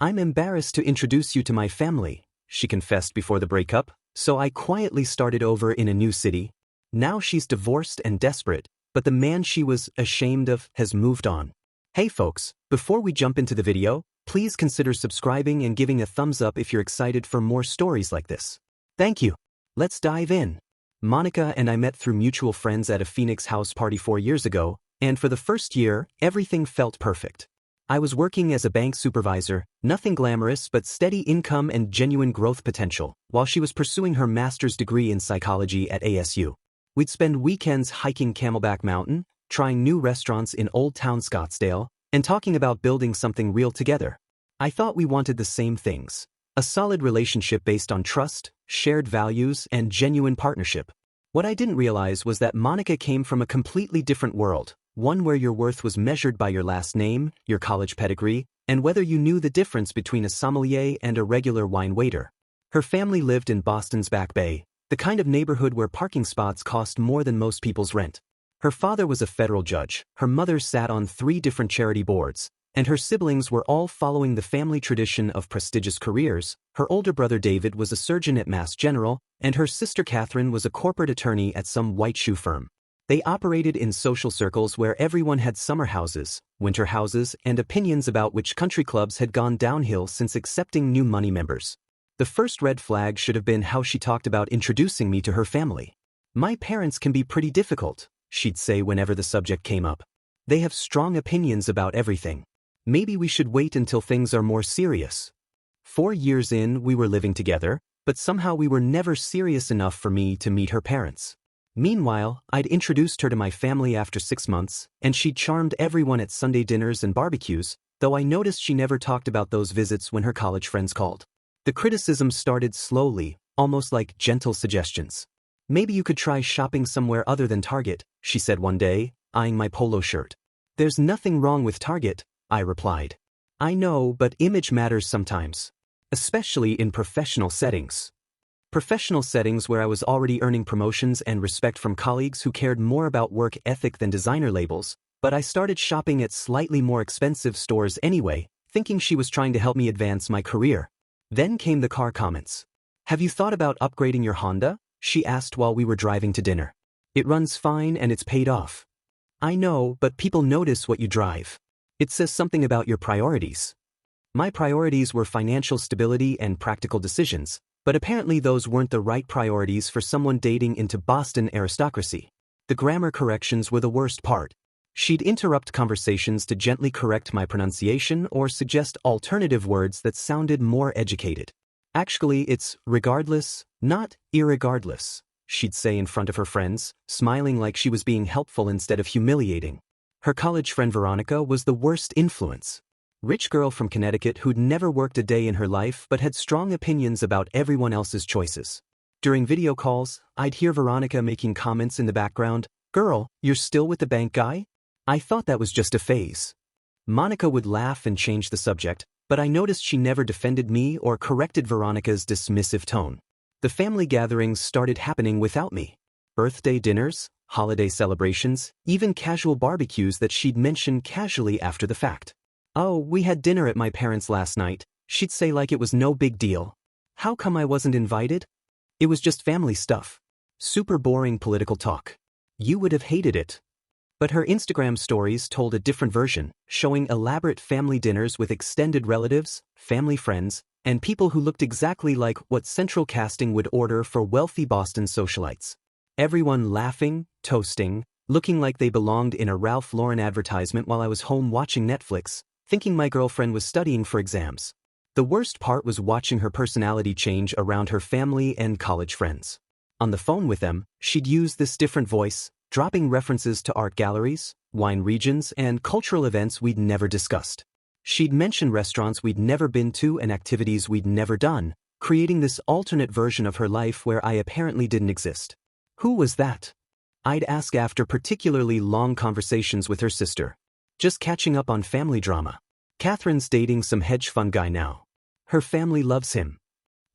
"I'm embarrassed to introduce you to my family," she confessed before the breakup, "so I quietly started over in a new city." Now she's divorced and desperate, but the man she was ashamed of has moved on. Hey folks, before we jump into the video, please consider subscribing and giving a thumbs up if you're excited for more stories like this. Thank you. Let's dive in. Monica and I met through mutual friends at a Phoenix house party 4 years ago, and for the first year, everything felt perfect. I was working as a bank supervisor, nothing glamorous but steady income and genuine growth potential, while she was pursuing her master's degree in psychology at ASU. We'd spend weekends hiking Camelback Mountain, trying new restaurants in Old Town Scottsdale, and talking about building something real together. I thought we wanted the same things: a solid relationship based on trust, shared values, and genuine partnership. What I didn't realize was that Monica came from a completely different world, one where your worth was measured by your last name, your college pedigree, and whether you knew the difference between a sommelier and a regular wine waiter. Her family lived in Boston's Back Bay, the kind of neighborhood where parking spots cost more than most people's rent. Her father was a federal judge, her mother sat on 3 different charity boards, and her siblings were all following the family tradition of prestigious careers. Her older brother David was a surgeon at Mass General, and her sister Catherine was a corporate attorney at some white shoe firm. They operated in social circles where everyone had summer houses, winter houses, and opinions about which country clubs had gone downhill since accepting new money members. The first red flag should have been how she talked about introducing me to her family. "My parents can be pretty difficult," she'd say whenever the subject came up. "They have strong opinions about everything. Maybe we should wait until things are more serious." 4 years in, we were living together, but somehow we were never serious enough for me to meet her parents. Meanwhile, I'd introduced her to my family after 6 months, and she'd charmed everyone at Sunday dinners and barbecues, though I noticed she never talked about those visits when her college friends called. The criticism started slowly, almost like gentle suggestions. "Maybe you could try shopping somewhere other than Target," she said one day, eyeing my polo shirt. "There's nothing wrong with Target," I replied. "I know, but image matters sometimes. Especially in professional settings." Professional settings where I was already earning promotions and respect from colleagues who cared more about work ethic than designer labels, but I started shopping at slightly more expensive stores anyway, thinking she was trying to help me advance my career. Then came the car comments. "Have you thought about upgrading your Honda?" she asked while we were driving to dinner. "It runs fine and it's paid off." "I know, but people notice what you drive. It says something about your priorities." My priorities were financial stability and practical decisions, but apparently those weren't the right priorities for someone dating into Boston aristocracy. The grammar corrections were the worst part. She'd interrupt conversations to gently correct my pronunciation or suggest alternative words that sounded more educated. "Actually, it's regardless, not irregardless," she'd say in front of her friends, smiling like she was being helpful instead of humiliating. Her college friend Veronica was the worst influence. Rich girl from Connecticut who'd never worked a day in her life but had strong opinions about everyone else's choices. During video calls, I'd hear Veronica making comments in the background. "Girl, you're still with the bank guy?" I thought that was just a phase. Monica would laugh and change the subject, but I noticed she never defended me or corrected Veronica's dismissive tone. The family gatherings started happening without me. Birthday dinners, holiday celebrations, even casual barbecues that she'd mention casually after the fact. "Oh, we had dinner at my parents' last night," she'd say like it was no big deal. How come I wasn't invited? It was just family stuff. Super boring political talk. You would have hated it. But her Instagram stories told a different version, showing elaborate family dinners with extended relatives, family friends, and people who looked exactly like what central casting would order for wealthy Boston socialites. Everyone laughing, toasting, looking like they belonged in a Ralph Lauren advertisement while I was home watching Netflix, thinking my girlfriend was studying for exams. The worst part was watching her personality change around her family and college friends. On the phone with them, she'd use this different voice, dropping references to art galleries, wine regions, and cultural events we'd never discussed. She'd mention restaurants we'd never been to and activities we'd never done, creating this alternate version of her life where I apparently didn't exist. Who was that? I'd ask after particularly long conversations with her sister. Just catching up on family drama. Catherine's dating some hedge fund guy now. Her family loves him.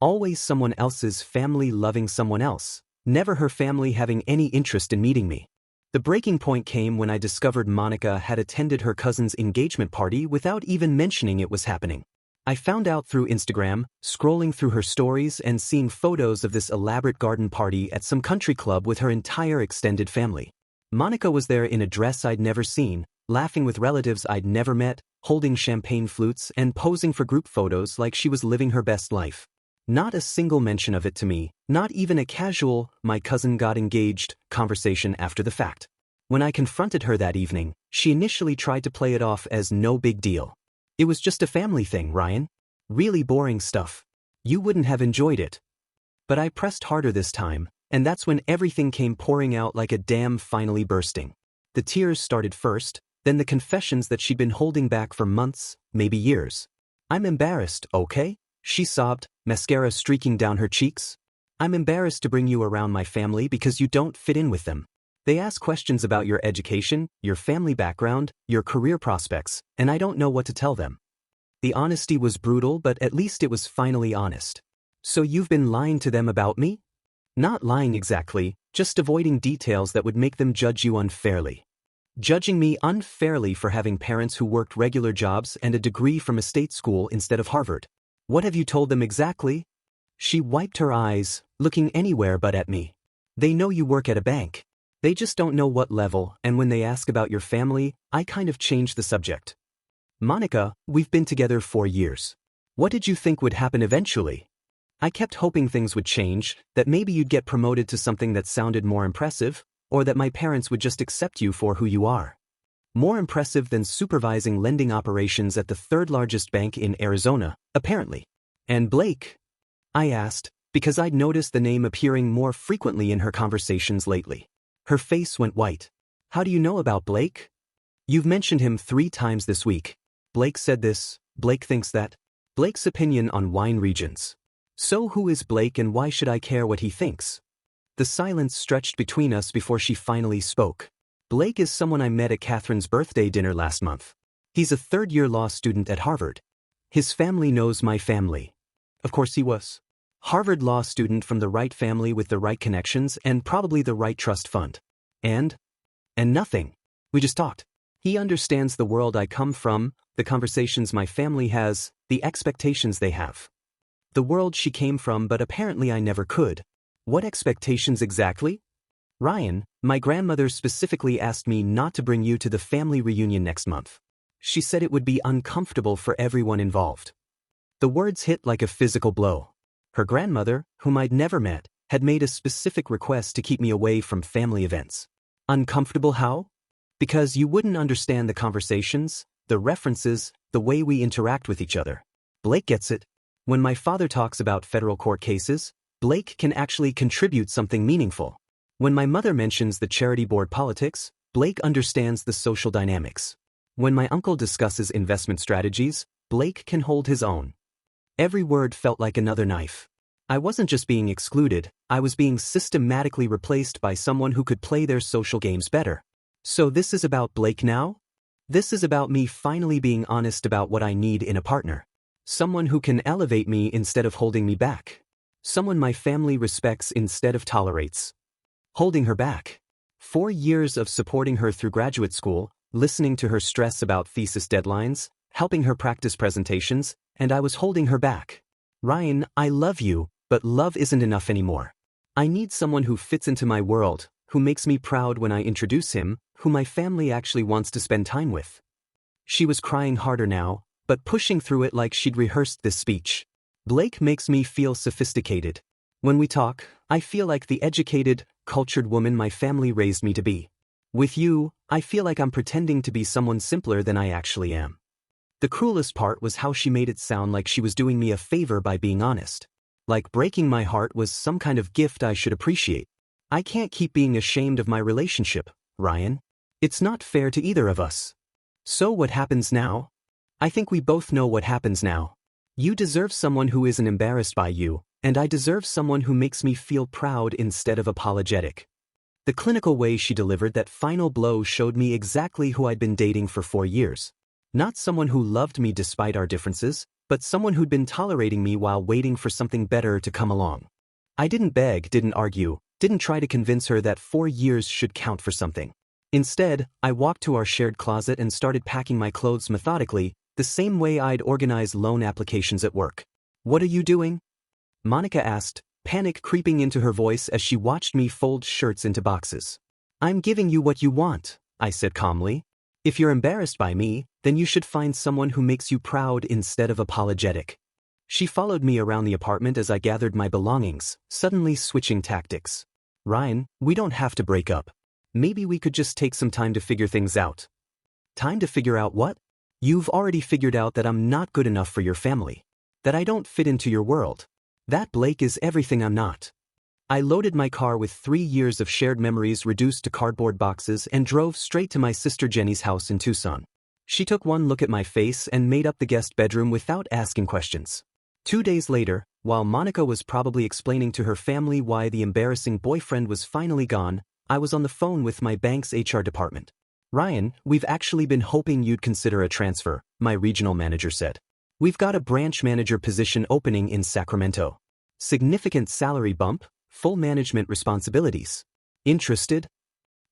Always someone else's family loving someone else. Never her family having any interest in meeting me. The breaking point came when I discovered Monica had attended her cousin's engagement party without even mentioning it was happening. I found out through Instagram, scrolling through her stories and seeing photos of this elaborate garden party at some country club with her entire extended family. Monica was there in a dress I'd never seen, laughing with relatives I'd never met, holding champagne flutes and posing for group photos like she was living her best life. Not a single mention of it to me, not even a casual, "my cousin got engaged," conversation after the fact. When I confronted her that evening, she initially tried to play it off as no big deal. "It was just a family thing, Ryan. Really boring stuff. You wouldn't have enjoyed it." But I pressed harder this time, and that's when everything came pouring out like a dam finally bursting. The tears started first, then the confessions that she'd been holding back for months, maybe years. "I'm embarrassed, okay?" she sobbed, mascara streaking down her cheeks. "I'm embarrassed to bring you around my family because you don't fit in with them. They ask questions about your education, your family background, your career prospects, and I don't know what to tell them." The honesty was brutal, but at least it was finally honest. "So you've been lying to them about me?" "Not lying exactly, just avoiding details that would make them judge you unfairly." "Judging me unfairly for having parents who worked regular jobs and a degree from a state school instead of Harvard. What have you told them exactly?" She wiped her eyes, looking anywhere but at me. "They know you work at a bank. They just don't know what level, and when they ask about your family, I kind of change the subject." "Monica, we've been together 4 years. What did you think would happen eventually?" "I kept hoping things would change, that maybe you'd get promoted to something that sounded more impressive, or that my parents would just accept you for who you are. More impressive than supervising lending operations at the third largest bank in Arizona, apparently." "And Blake?" I asked, because I'd noticed the name appearing more frequently in her conversations lately. Her face went white. "How do you know about Blake?" "You've mentioned him 3 times this week. Blake said this, Blake thinks that. Blake's opinion on wine regions." "So who is Blake and why should I care what he thinks?" The silence stretched between us before she finally spoke. "Blake is someone I met at Catherine's birthday dinner last month. He's a third-year law student at Harvard. His family knows my family." Of course he was. Harvard law student from the right family with the right connections and probably the right trust fund. And nothing. We just talked. He understands the world I come from, the conversations my family has, the expectations they have. The world she came from, but apparently I never could. What expectations exactly? "Ryan, my grandmother specifically asked me not to bring you to the family reunion next month. She said it would be uncomfortable for everyone involved." The words hit like a physical blow. Her grandmother, whom I'd never met, had made a specific request to keep me away from family events. Uncomfortable how? Because you wouldn't understand the conversations, the references, the way we interact with each other. Blake gets it. When my father talks about federal court cases, Blake can actually contribute something meaningful. When my mother mentions the charity board politics, Blake understands the social dynamics. When my uncle discusses investment strategies, Blake can hold his own. Every word felt like another knife. I wasn't just being excluded, I was being systematically replaced by someone who could play their social games better. So this is about Blake now? This is about me finally being honest about what I need in a partner. Someone who can elevate me instead of holding me back. Someone my family respects instead of tolerates. Holding her back. 4 years of supporting her through graduate school, listening to her stress about thesis deadlines, helping her practice presentations, and I was holding her back. "Ryan, I love you, but love isn't enough anymore. I need someone who fits into my world, who makes me proud when I introduce him, who my family actually wants to spend time with." She was crying harder now, but pushing through it like she'd rehearsed this speech. "Blake makes me feel sophisticated. When we talk, I feel like the educated, cultured woman my family raised me to be. With you, I feel like I'm pretending to be someone simpler than I actually am." The cruelest part was how she made it sound like she was doing me a favor by being honest. Like breaking my heart was some kind of gift I should appreciate. I can't keep being ashamed of my relationship, Ryan. It's not fair to either of us. So what happens now? I think we both know what happens now. You deserve someone who isn't embarrassed by you, and I deserve someone who makes me feel proud instead of apologetic. The clinical way she delivered that final blow showed me exactly who I'd been dating for 4 years. Not someone who loved me despite our differences, but someone who'd been tolerating me while waiting for something better to come along. I didn't beg, didn't argue, didn't try to convince her that 4 years should count for something. Instead, I walked to our shared closet and started packing my clothes methodically, the same way I'd organize loan applications at work. "What are you doing?" Monica asked, panic creeping into her voice as she watched me fold shirts into boxes. "I'm giving you what you want," I said calmly. "If you're embarrassed by me, then you should find someone who makes you proud instead of apologetic." She followed me around the apartment as I gathered my belongings, suddenly switching tactics. "Ryan, we don't have to break up. Maybe we could just take some time to figure things out." "Time to figure out what?" "You've already figured out that I'm not good enough for your family. That I don't fit into your world. That Blake is everything I'm not." I loaded my car with 3 years of shared memories reduced to cardboard boxes and drove straight to my sister Jenny's house in Tucson. She took one look at my face and made up the guest bedroom without asking questions. 2 days later, while Monica was probably explaining to her family why the embarrassing boyfriend was finally gone, I was on the phone with my bank's HR department. "Ryan, we've actually been hoping you'd consider a transfer," my regional manager said. "We've got a branch manager position opening in Sacramento. Significant salary bump, full management responsibilities. Interested?"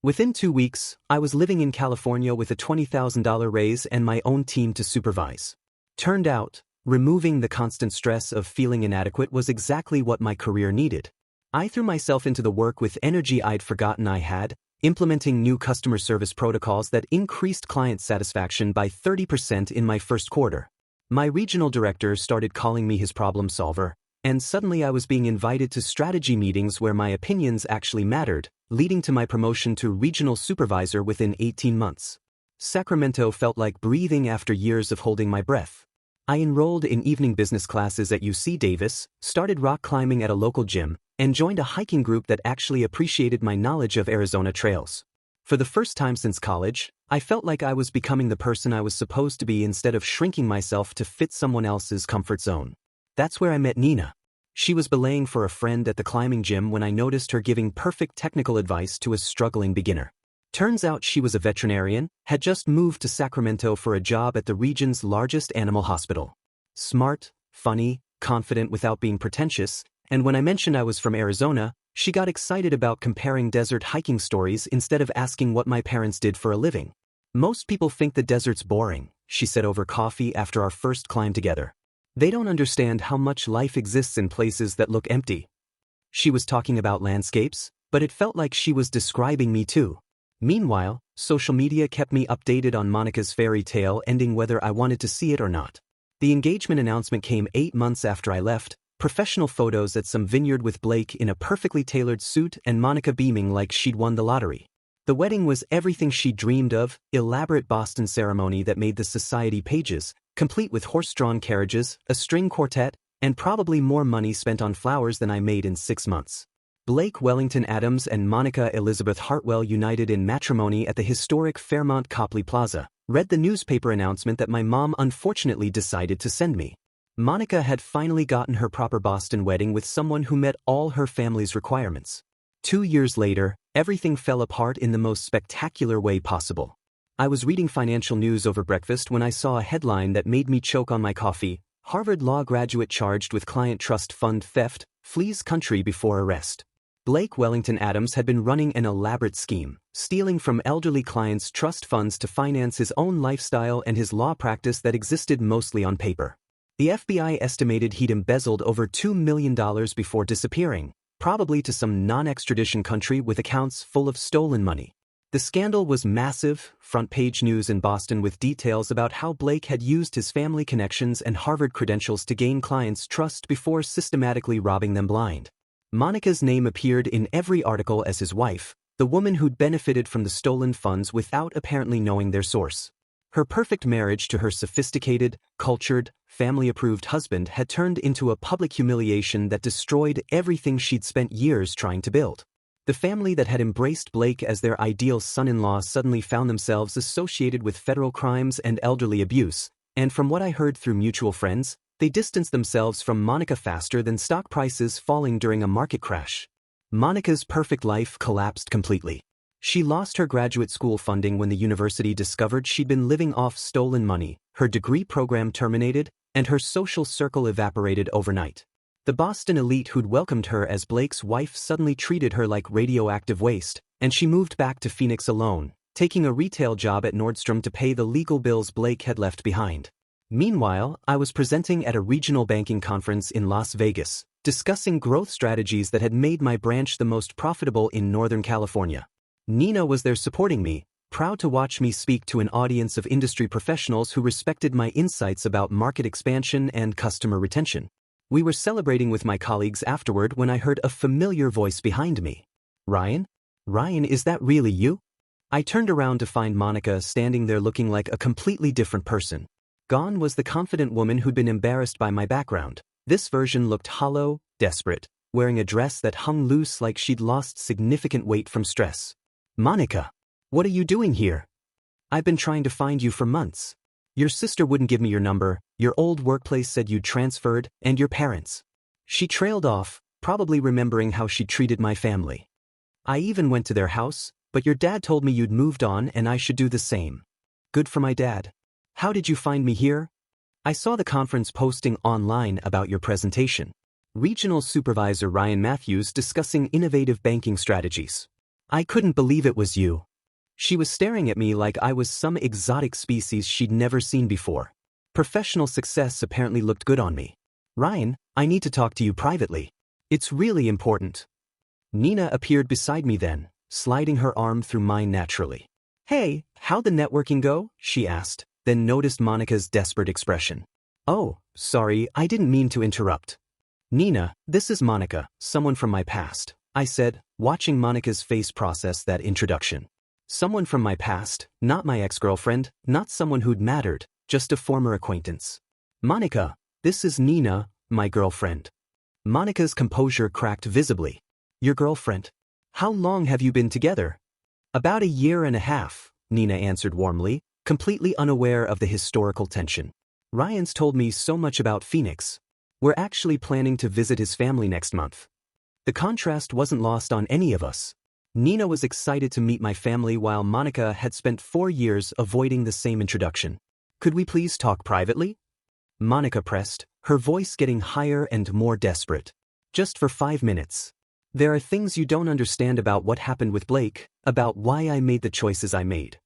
Within 2 weeks, I was living in California with a $20,000 raise and my own team to supervise. Turned out, removing the constant stress of feeling inadequate was exactly what my career needed. I threw myself into the work with energy I'd forgotten I had, implementing new customer service protocols that increased client satisfaction by 30% in my first quarter. My regional director started calling me his problem solver, and suddenly I was being invited to strategy meetings where my opinions actually mattered, leading to my promotion to regional supervisor within 18 months. Sacramento felt like breathing after years of holding my breath. I enrolled in evening business classes at UC Davis, started rock climbing at a local gym, and joined a hiking group that actually appreciated my knowledge of Arizona trails. For the first time since college, I felt like I was becoming the person I was supposed to be instead of shrinking myself to fit someone else's comfort zone. That's where I met Nina. She was belaying for a friend at the climbing gym when I noticed her giving perfect technical advice to a struggling beginner. Turns out she was a veterinarian, had just moved to Sacramento for a job at the region's largest animal hospital. Smart, funny, confident without being pretentious, and when I mentioned I was from Arizona, she got excited about comparing desert hiking stories instead of asking what my parents did for a living. "Most people think the desert's boring," she said over coffee after our first climb together. "They don't understand how much life exists in places that look empty." She was talking about landscapes, but it felt like she was describing me too. Meanwhile, social media kept me updated on Monica's fairy tale ending whether I wanted to see it or not. The engagement announcement came 8 months after I left, professional photos at some vineyard with Blake in a perfectly tailored suit and Monica beaming like she'd won the lottery. The wedding was everything she dreamed of, elaborate Boston ceremony that made the society pages, complete with horse-drawn carriages, a string quartet, and probably more money spent on flowers than I made in 6 months. Blake Wellington Adams and Monica Elizabeth Hartwell united in matrimony at the historic Fairmont Copley Plaza. Read the newspaper announcement that my mom unfortunately decided to send me. Monica had finally gotten her proper Boston wedding with someone who met all her family's requirements. 2 years later, everything fell apart in the most spectacular way possible. I was reading financial news over breakfast when I saw a headline that made me choke on my coffee. Harvard law graduate charged with client trust fund theft, flees country before arrest. Blake Wellington Adams had been running an elaborate scheme, stealing from elderly clients' trust funds to finance his own lifestyle and his law practice that existed mostly on paper. The FBI estimated he'd embezzled over $2 million before disappearing, probably to some non-extradition country with accounts full of stolen money. The scandal was massive, front-page news in Boston with details about how Blake had used his family connections and Harvard credentials to gain clients' trust before systematically robbing them blind. Monica's name appeared in every article as his wife, the woman who'd benefited from the stolen funds without apparently knowing their source. Her perfect marriage to her sophisticated, cultured, family-approved husband had turned into a public humiliation that destroyed everything she'd spent years trying to build. The family that had embraced Blake as their ideal son-in-law suddenly found themselves associated with federal crimes and elderly abuse, and from what I heard through mutual friends, they distanced themselves from Monica faster than stock prices falling during a market crash. Monica's perfect life collapsed completely. She lost her graduate school funding when the university discovered she'd been living off stolen money, her degree program terminated, and her social circle evaporated overnight. The Boston elite who'd welcomed her as Blake's wife suddenly treated her like radioactive waste, and she moved back to Phoenix alone, taking a retail job at Nordstrom to pay the legal bills Blake had left behind. Meanwhile, I was presenting at a regional banking conference in Las Vegas, discussing growth strategies that had made my branch the most profitable in Northern California. Nina was there supporting me, proud to watch me speak to an audience of industry professionals who respected my insights about market expansion and customer retention. We were celebrating with my colleagues afterward when I heard a familiar voice behind me. Ryan? Ryan, is that really you? I turned around to find Monica standing there looking like a completely different person. Gone was the confident woman who'd been embarrassed by my background. This version looked hollow, desperate, wearing a dress that hung loose like she'd lost significant weight from stress. Monica, what are you doing here? I've been trying to find you for months. Your sister wouldn't give me your number, your old workplace said you'd transferred, and your parents. She trailed off, probably remembering how she treated my family. I even went to their house, but your dad told me you'd moved on and I should do the same. Good for my dad. How did you find me here? I saw the conference posting online about your presentation. Regional Supervisor Ryan Matthews discussing innovative banking strategies. I couldn't believe it was you. She was staring at me like I was some exotic species she'd never seen before. Professional success apparently looked good on me. Ryan, I need to talk to you privately. It's really important. Nina appeared beside me then, sliding her arm through mine naturally. Hey, how'd the networking go? She asked, then noticed Monica's desperate expression. Oh, sorry, I didn't mean to interrupt. Nina, this is Monica, someone from my past, I said, watching Monica's face process that introduction. Someone from my past, not my ex-girlfriend, not someone who'd mattered, just a former acquaintance. Monica, this is Nina, my girlfriend. Monica's composure cracked visibly. Your girlfriend? How long have you been together? About a year and a half, Nina answered warmly, completely unaware of the historical tension. Ryan's told me so much about Phoenix. We're actually planning to visit his family next month. The contrast wasn't lost on any of us. Nina was excited to meet my family while Monica had spent 4 years avoiding the same introduction. Could we please talk privately? Monica pressed, her voice getting higher and more desperate. Just for 5 minutes. There are things you don't understand about what happened with Blake, about why I made the choices I made.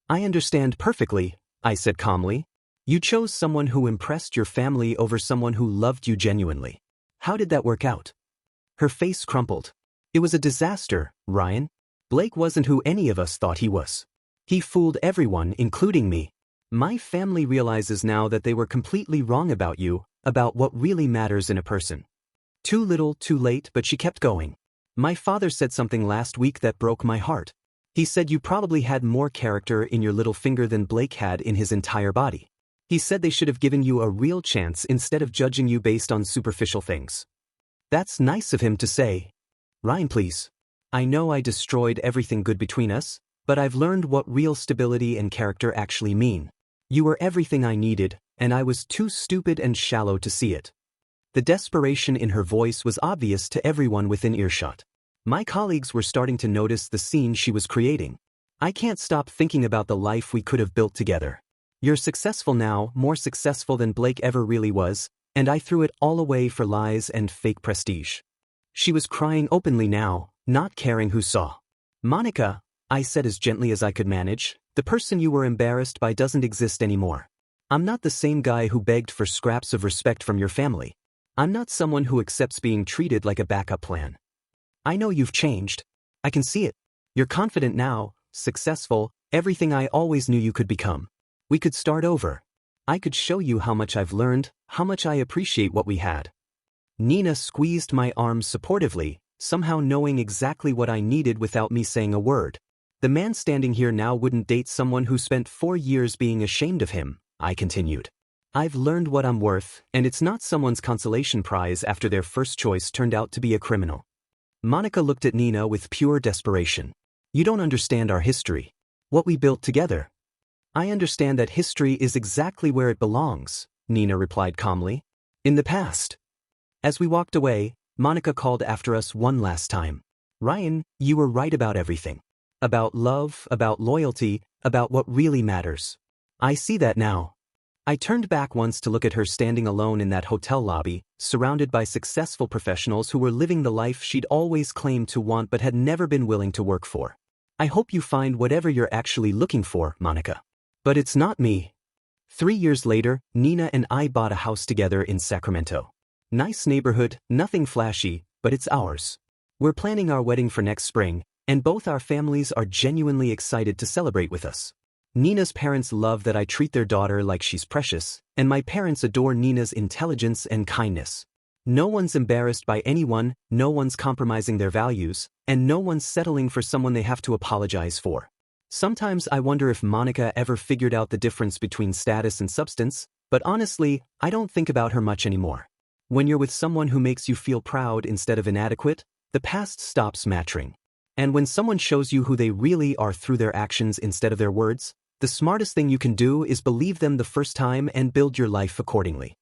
I understand perfectly, I said calmly. You chose someone who impressed your family over someone who loved you genuinely. How did that work out? Her face crumpled. It was a disaster, Ryan. Blake wasn't who any of us thought he was. He fooled everyone, including me. My family realizes now that they were completely wrong about you, about what really matters in a person. Too little, too late, but she kept going. My father said something last week that broke my heart. He said you probably had more character in your little finger than Blake had in his entire body. He said they should have given you a real chance instead of judging you based on superficial things. That's nice of him to say. Ryan, please. I know I destroyed everything good between us, but I've learned what real stability and character actually mean. You were everything I needed, and I was too stupid and shallow to see it. The desperation in her voice was obvious to everyone within earshot. My colleagues were starting to notice the scene she was creating. I can't stop thinking about the life we could have built together. You're successful now, more successful than Blake ever really was, and I threw it all away for lies and fake prestige. She was crying openly now, not caring who saw. Monica, I said as gently as I could manage, the person you were embarrassed by doesn't exist anymore. I'm not the same guy who begged for scraps of respect from your family. I'm not someone who accepts being treated like a backup plan. I know you've changed. I can see it. You're confident now, successful, everything I always knew you could become. We could start over. I could show you how much I've learned, how much I appreciate what we had. Nina squeezed my arm supportively, somehow knowing exactly what I needed without me saying a word. The man standing here now wouldn't date someone who spent 4 years being ashamed of him, I continued. I've learned what I'm worth, and it's not someone's consolation prize after their first choice turned out to be a criminal. Monica looked at Nina with pure desperation. You don't understand our history. What we built together. I understand that history is exactly where it belongs, Nina replied calmly. In the past. As we walked away, Monica called after us one last time. Ryan, you were right about everything. About love, about loyalty, about what really matters. I see that now. I turned back once to look at her standing alone in that hotel lobby, surrounded by successful professionals who were living the life she'd always claimed to want but had never been willing to work for. I hope you find whatever you're actually looking for, Monica. But it's not me. 3 years later, Nina and I bought a house together in Sacramento. Nice neighborhood, nothing flashy, but it's ours. We're planning our wedding for next spring, and both our families are genuinely excited to celebrate with us. Nina's parents love that I treat their daughter like she's precious, and my parents adore Nina's intelligence and kindness. No one's embarrassed by anyone, no one's compromising their values, and no one's settling for someone they have to apologize for. Sometimes I wonder if Monica ever figured out the difference between status and substance, but honestly, I don't think about her much anymore. When you're with someone who makes you feel proud instead of inadequate, the past stops mattering. And when someone shows you who they really are through their actions instead of their words, the smartest thing you can do is believe them the first time and build your life accordingly.